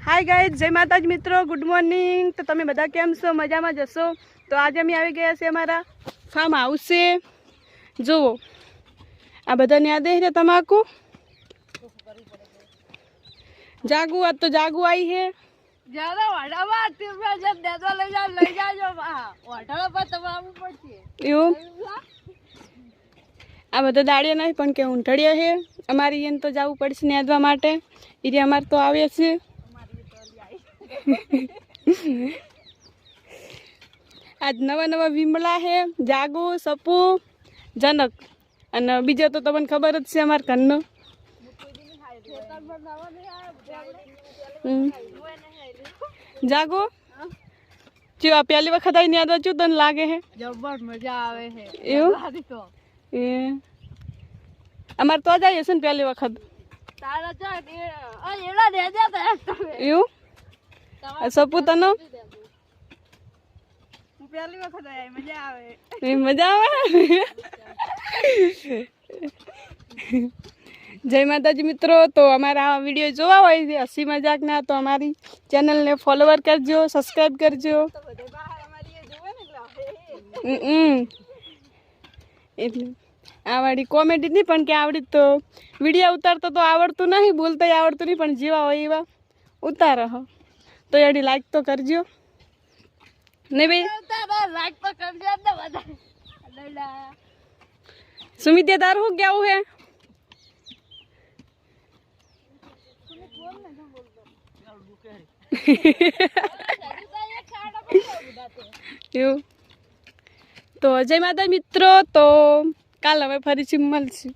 Hi guys, जय माताजी मित्रों, गुड मॉर्निंग। तो तमे बधा केम छो? मजा में जशो। तो आज अमे आवी गया छे अमारा फार्म हाउस से। जुओ आ बधाने आ देख रे तमाकू जागू। आज तो जागू आई है। ज्यादा वाडावा टीपे जब देदो ले जाजो वाडावा पर तमामू पड़ती यो आ बधा दाड़िया नहीं पण के ऊंठड़िया है अमारी एन तो जावू पड़शे न्यादवा माटे। इरे अमार तो आवे छे। आज नवा नवा विमला है, जागू, सपू, जनक अने बीजो तो तमने खबर ज छे अमार घरनो। जागो जो आ पहली वखत आई न्यादवा चू तने लागे है? जबर मजा आवे है। एवं तो ए अमार तो जाय छे ने पहली वखत तारा जो आ एला दे जाता है एवं आ सपू तनो पहली वखत आई मजा आवे। ए मजा आवे। जय माताजी मित्रों। तो अमारा आ विडियो जोवा होय हसी मजाक ना तो हमारी चैनल ने फॉलोवर करजो, सब्सक्राइब करजो। એટલે આ વાળી કોમેડી નહીં પણ કે આવડી તો વિડીયો ઉતારતો તો આવડતું નહીં, બોલતા આવડતું નહીં, પણ જેવા હોય એવા ઉતારો હો તો એડી લાઈક તો કરજો ને ભાઈ। लाइक तो कर जाता बता लैला सुमित दार हो क्या है? तो जय माता मित्रों। तो काल हवे फरीथी मळीशुं।